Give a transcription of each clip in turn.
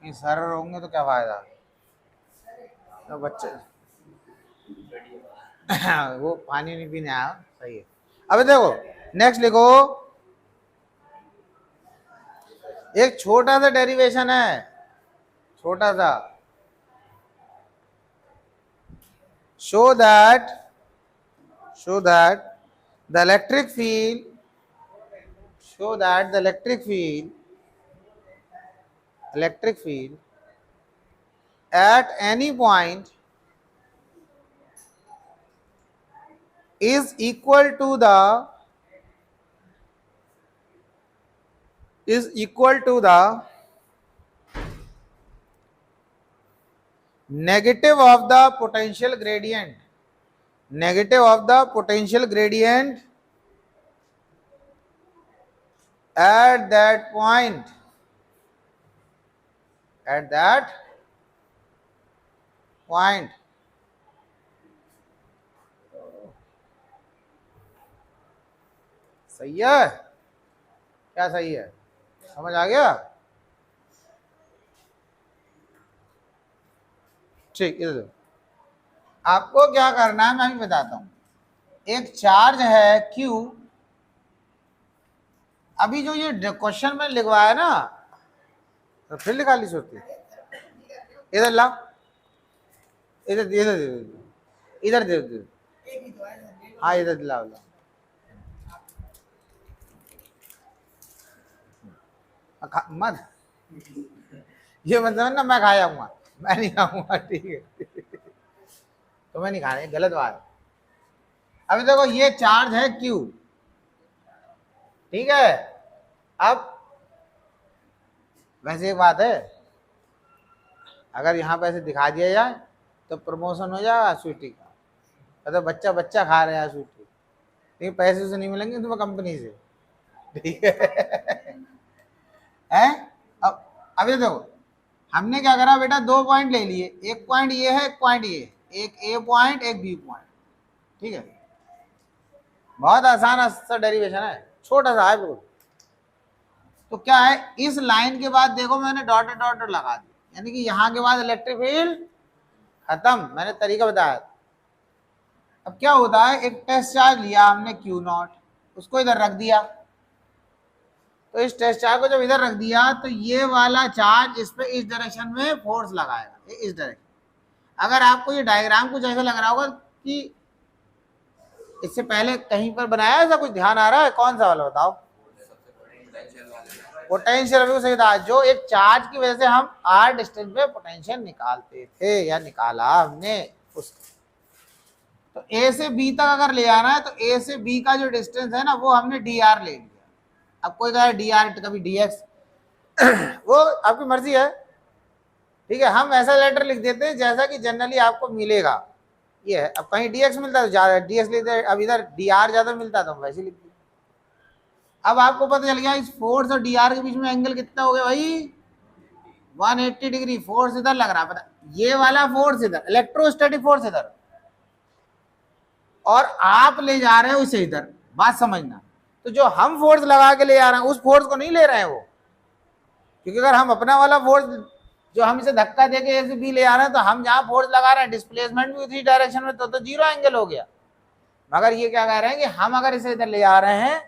कि सर होंगे तो क्या फायदा, तो बच्चे वो पानी नहीं पीने आया, सही है। अब देखो नेक्स्ट लिखो, एक छोटा सा डेरिवेशन है, छोटा सा, show that the electric field, show that the electric field at any point is equal to the negative of the potential gradient, negative of the potential gradient at that point, at that point. सही है, क्या सही है, समझ आ गया? ठीक, इधर देखो, आपको क्या करना है मैं अभी बताता हूं। एक चार्ज है Q, अभी जो ये क्वेश्चन में लिखवाया ना, तो फिर निकाली होती है, इधर ला, इधर इधर इधर दे दे, हाँ इधर दिला ला, मत ये मतलब ना मैं खा जाऊंगा, मैं नहीं खाऊंगा, ठीक है तो मैं नहीं खा रहा, गलत बात है। अभी देखो ये चार्ज है Q, ठीक है। अब वैसे एक बात है, अगर यहाँ पे ऐसे दिखा दिया जाए तो प्रमोशन हो जाएगा स्वीटी का, मतलब बच्चा बच्चा खा रहा है स्वीटी, लेकिन पैसे से नहीं मिलेंगे तुम्हें कंपनी से, ठीक है? अब ये देखो हमने क्या करा बेटा, 2 पॉइंट ले लिए, एक पॉइंट ये है, एक पॉइंट ये, एक ए पॉइंट एक बी पॉइंट, ठीक है। बहुत आसान सा डेरिवेशन है, छोटा सा है बिल्कुल। तो क्या है, इस लाइन के बाद देखो मैंने डॉट डॉट लगा दी, यानी कि यहां के बाद इलेक्ट्रिक फील्ड खत्म, मैंने तरीका बताया। अब क्या होता है, एक टेस्ट चार्ज लिया हमने Q0, उसको इधर रख दिया, तो इस टेस्ट चार्ज को जब इधर रख दिया तो ये वाला चार्ज इस पे इस डायरेक्शन में फोर्स लगाएगा, इस डायरेक्शन। अगर आपको ये डायग्राम कुछ ऐसा लग रहा होगा कि इससे पहले कहीं पर बनाया, ऐसा कुछ ध्यान आ रहा है, कौन सा वाला बताओ? पोटेंशियल भी सही था, जो एक चार्ज की वजह से हम r डिस्टेंस पे पोटेंशियल निकालते थे या निकाला हमने उसको। तो a से b तक अगर ले आना है तो a से b का जो डिस्टेंस है ना वो हमने dr ले लिया। अब कोई कहे dr कभी dx वो आपकी मर्जी है, ठीक है। हम ऐसा लेटर लिख देते हैं जैसा कि जनरली आपको मिलेगा, ये है। अब कहीं dx मिलता है तो ज्यादा dx लिखते हैं, अब इधर dr ज्यादा मिलता है तो हम वैसे लिखते हैं। अब आपको पता चल गया इस फोर्स और dr के बीच में एंगल कितना हो गया भाई, 180 डिग्री। फोर्स इधर लग रहा है, पता, ये वाला फोर्स इधर, इलेक्ट्रोस्टैटिक फोर्स इधर, और आप ले जा रहे हो इसे इधर, बात समझना। तो जो हम फोर्स लगा के ले जा रहे हैं उस फोर्स को नहीं ले रहे हैं वो, क्योंकि अगर हम अपना वाला फोर्स जो हम इसे धक्का देके ए से बी ले आ रहे हैं तो हम जहां फोर्स लगा रहे हैं डिस्प्लेसमेंट भी उसी डायरेक्शन में, तो जीरो एंगल हो गया। मगर ये क्या कह रहे हैं कि हम अगर इसे इधर ले आ रहे हैं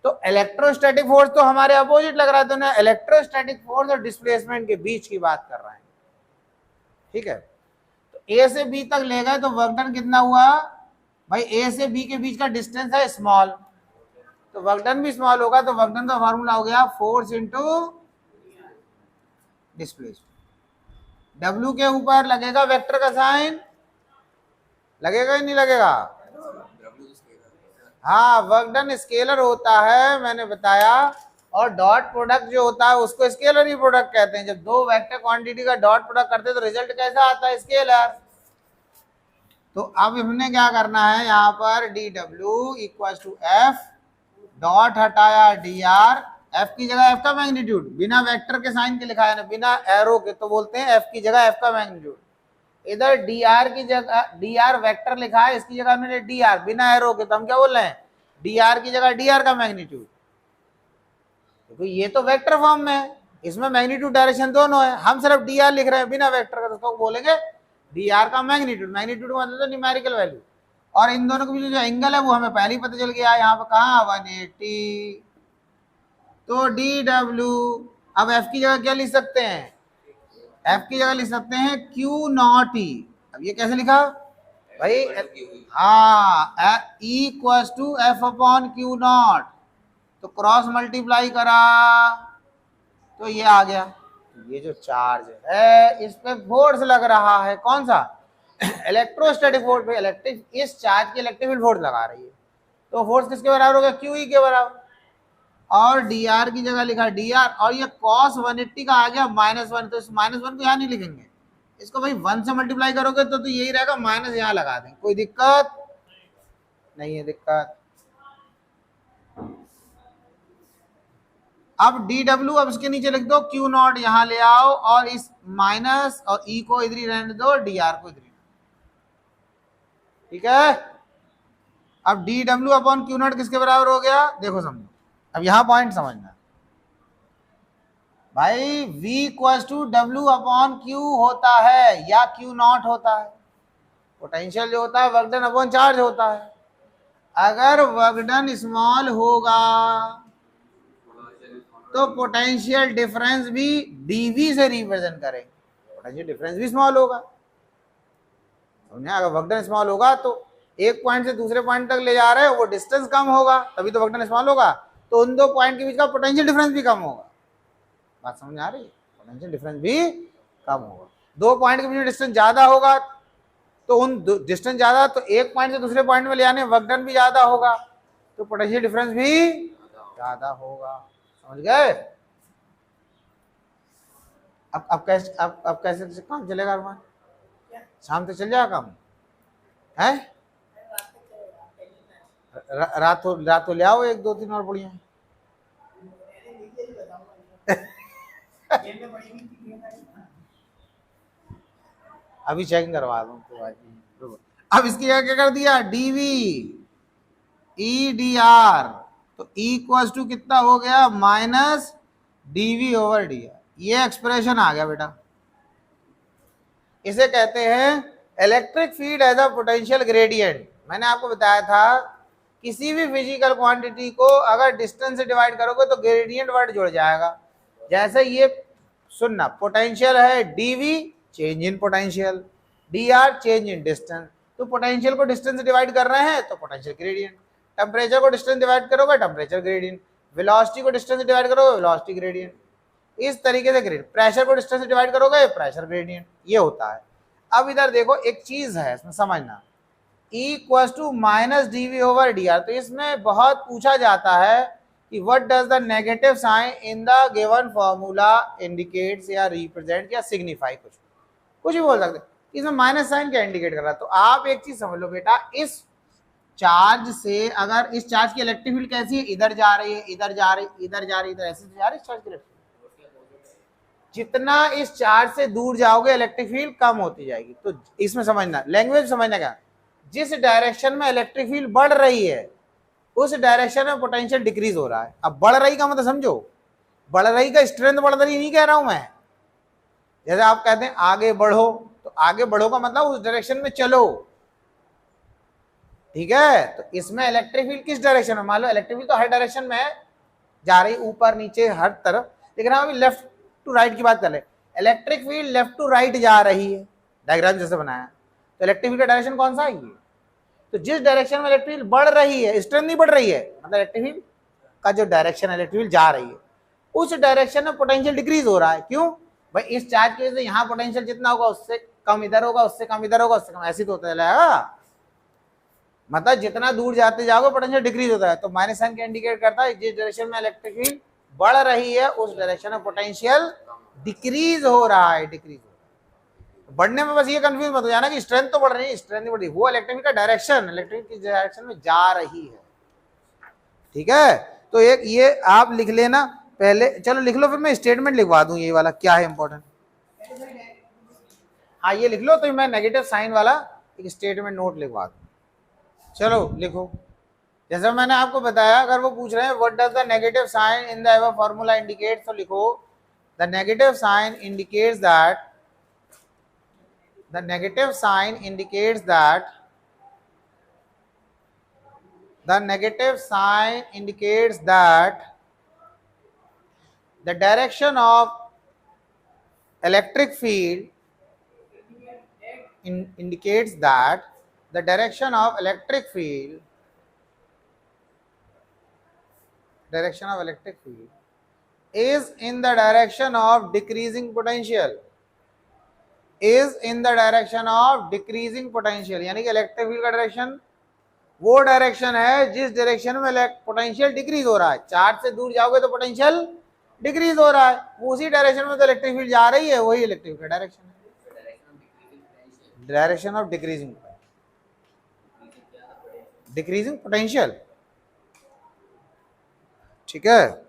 तो इलेक्ट्रोस्टैटिक फोर्स तो हमारे अपोजिट लग रहा है, तो ना इलेक्ट्रोस्टैटिक फोर्स और डिस्प्लेसमेंट के बीच की बात कर रहे हैं, ठीक है। तो ए से बी तक ले गए तो वर्क डन कितना हुआ भाई, ए से बी के बीच का डिस्टेंस है स्मॉल, तो वर्क डन भी स्मॉल होगा। तो वर्क डन का फॉर्मूला हो गया फोर्स इंटू डिस्प्लेसमेंट। डब्ल्यू के ऊपर लगेगा वेक्टर का साइन, लगेगा ही नहीं लगेगा? हाँ, वर्क डन स्केलर होता है, मैंने बताया। और डॉट प्रोडक्ट जो होता है उसको स्केलर ही प्रोडक्ट कहते हैं। जब दो वेक्टर क्वांटिटी का डॉट प्रोडक्ट करते हैं तो रिजल्ट कैसा आता है, स्केलर। तो अब हमने क्या करना है, यहाँ पर D W equal to F, dot हटाया डी आर, एफ की जगह एफ का मैग्नीट्यूड, बिना वेक्टर के साइन के लिखा है ना, बिना एरो के, तो बोलते हैं एफ की जगह एफ का मैग्नीट्यूड। इधर डी आर की जगह डी आर वेक्टर लिखा है, इसकी जगह मैंने डी आर बिना एरो के, तो हम क्या बोल रहे हैं, डी आर की जगह डी आर का मैग्नीट्यूड। क्योंकि ये तो वेक्टर फॉर्म में है, इसमें मैग्नीट्यूड डायरेक्शन दोनों है, हम सिर्फ डी आर लिख रहे हैं बिना वेक्टर का, तो बोलेंगे डी आर का मैग्नीट्यूड, मैग्नीट्यूड मतलब तो न्यूमेरिकल वैल्यू, और इन दोनों के बीच जो एंगल है वो हमें पहले ही पता चल गया, यहाँ पे कहा 180, तो डी डब्ल्यू, अब एफ की जगह क्या लिख सकते हैं, एफ की जगह लिख सकते हैं क्यू नॉट ई। अब ये कैसे लिखा भाई, हाँ, E equal to F upon Q naught, तो क्रॉस मल्टीप्लाई करा तो ये आ गया, ये जो चार्ज है इस पे फोर्स लग रहा है, कौन सा, इलेक्ट्रोस्टैटिक फोर्स पे, इलेक्ट्रिक, इस चार्ज की इलेक्ट्रिक फील्ड फोर्स लगा रही है, तो फोर्स किसके बराबर होगा, क्यू ई के बराबर, और डी आर की जगह लिखा डी आर, और ये cos 180 का आ गया -1, तो इस -1 को यहाँ नहीं लिखेंगे, इसको भाई 1 से मल्टीप्लाई करोगे तो यही रहेगा, माइनस यहाँ लगा देंगे, कोई दिक्कत नहीं है, दिक्कत। अब डी डब्ल्यू, अब इसके नीचे लिख दो क्यू नॉट, यहां ले आओ, और इस माइनस और ई को इधर ही रहने दो, डी आर को इधर ही, ठीक है। अब D W upon Q not किसके बराबर हो गया, देखो समझो, अब यहां पॉइंट समझना भाई, v equal to W upon Q होता है या क्यू नॉट होता है, पोटेंशियल जो होता है वर्क डन अपॉन चार्ज होता है, अगर वर्क डन स्मॉल होगा तो पोटेंशियल डिफरेंस भी dv से रिप्रेजेंट करेंगे, पोटेंशियल डिफरेंस भी स्मॉल होगा, समझे, अगर वर्क डन स्मॉल होगा तो एक पॉइंट से दूसरे पॉइंट तक ले जा रहे हैं, वो डिस्टेंस कम होगा तभी तो वर्क डन स्मॉल होगा, तो उन दो पॉइंट के बीच का पोटेंशियल डिफरेंस भी कम होगा, बात समझ आ रही है, पोटेंशियल डिफरेंस भी कम होगा, दो पॉइंट के बीच में डिस्टेंस ज्यादा होगा, तो उन डिस्टेंस ज्यादा, तो एक पॉइंट से दूसरे पॉइंट में ले आने वर्क डन भी ज्यादा होगा, तो पोटेंशियल डिफरेंस भी ज्यादा होगा, समझ गए। अब कैसे काम चलेगा अरमान, शाम तक चल जाएगा काम है, रात तो ले आओ 1 2 3 और बढ़िया अभी चेकिंग करवा दूं तो, अब इसकी जगह क्या कर दिया, डीवी ई डी आर, तो इक्वल टू कितना हो गया, minus DV over D R, ये एक्सप्रेशन आ गया बेटा, इसे कहते हैं electric field as a potential gradient. मैंने आपको बताया था किसी भी फिजिकल क्वांटिटी को अगर डिस्टेंस से डिवाइड करोगे तो ग्रेडियंट वर्ड जुड़ जाएगा, जैसे ये सुनना, पोटेंशियल है DV, change in potential, D R change in distance, तो पोटेंशियल को डिस्टेंस से डिवाइड कर रहे हैं तो पोटेंशियल ग्रेडियंट, टेम्परेचर को डिस्टेंस डिवाइड करोगे टेम्परेचर ग्रेडियंट, वेलोसिटी को डिस्टेंस से डिवाइड करोगे वेलोसिटी ग्रेडियंट, इस तरीके से ग्रेडियंट, प्रेशर को डिस्टेंस से डिवाइड करोगे प्रेशर ग्रेडियंट, ये होता है। अब इधर देखो एक चीज है इसमें समझना, E equal to minus DV over D R, तो इसमें बहुत पूछा जाता है कि what does the negative sign in the given formula indicates या रिप्रेजेंट या सिग्निफाई, कुछ भी बोल सकते, इसमें माइनस साइन क्या इंडिकेट कर रहा है, तो आप एक चीज समझ लो बेटा, इस चार्ज से, अगर इस चार्ज की इलेक्ट्रिक फील्ड कैसी है, इधर जा रही है, इधर जा रही, इधर जा रही, इधर ऐसे जा रही, इस चार्ज की इलेक्ट्रिक, जितना इस चार्ज से दूर जाओगे इलेक्ट्रिक फील्ड कम होती जाएगी, तो इसमें समझना, लैंग्वेज समझना, क्या जिस डायरेक्शन में इलेक्ट्रिक फील्ड बढ़ रही है उस डायरेक्शन में पोटेंशियल डिक्रीज हो रहा है। अब बढ़ रही का मतलब समझो, बढ़ रही का स्ट्रेंथ बढ़ रही नहीं कह रहा हूं मैं, जैसे आप कहते हैं आगे बढ़ो, तो आगे बढ़ो का मतलब उस डायरेक्शन में चलो, ठीक है, तो इसमें इलेक्ट्रिक फील्ड किस डायरेक्शन में, मान लो इलेक्ट्रिक फील्ड तो हर डायरेक्शन में जा रही, ऊपर नीचे हर तरफ, लेकिन हम अभी लेफ्ट टू राइट की बात कर रहे हैं, electric field left to right जा रही है, डायग्राम जैसे बनाया, तो इलेक्ट्रिक फील्ड का डायरेक्शन कौन सा है ये, तो जिस डायरेक्शन में इलेक्ट्रिक फील्ड बढ़ रही है, स्ट्रेंथ नहीं बढ़ रही है, मतलब इलेक्ट्रिक फील्ड का जो डायरेक्शन इलेक्ट्रिक फील्ड जा रही है उस डायरेक्शन में पोटेंशियल डिक्रीज हो रहा है, क्यों भाई, इस चार्ज की वजह से यहाँ पोटेंशियल जितना होगा उससे कम इधर होगा, उससे कम इधर होगा, उससे कम, ऐसे तो होता जाएगा, मतलब जितना दूर जाते जाओगे पोटेंशियल डिक्रीज होता है, तो माइनस साइन क्या इंडिकेट करता है, जिस डायरेक्शन में इलेक्ट्रिक फील्ड बढ़ रही है उस डायरेक्शन में पोटेंशियल डिक्रीज हो रहा है, डिक्रीज हो रहा है। बढ़ने में बस ये कंफ्यूज मत हो जाना कि स्ट्रेंथ तो बढ़ रही है, स्ट्रेंथ नहीं बढ़ रही, वो इलेक्ट्रिक का डायरेक्शन, इलेक्ट्रिक की डायरेक्शन में जा रही है, ठीक है, तो एक ये आप लिख लेना पहले, चलो लिख लो, फिर मैं स्टेटमेंट लिखवा दूं, ये वाला क्या है इंपॉर्टेंट, हाँ ये लिख लो, तो मैं नेगेटिव साइन वाला एक स्टेटमेंट नोट लिखवा दूं, चलो लिखो, जैसे मैंने आपको बताया, अगर वो पूछ रहे हैं what does the negative sign in the above formula indicate, तो लिखो the negative sign indicates that the negative sign indicates that the negative sign indicates that the direction of electric field indicates that the direction of electric field is in the direction of decreasing potential, is in the direction of decreasing potential. यानी कि electric field का direction वो direction है जिस direction में potential decrease हो रहा है. चार्ज से दूर जाओगे तो पोटेंशियल डिक्रीज हो रहा है, उसी डायरेक्शन में तो इलेक्ट्रिक फील्ड जा रही है, वही इलेक्ट्रिक का डायरेक्शन है. Direction of decreasing potential. ठीक है.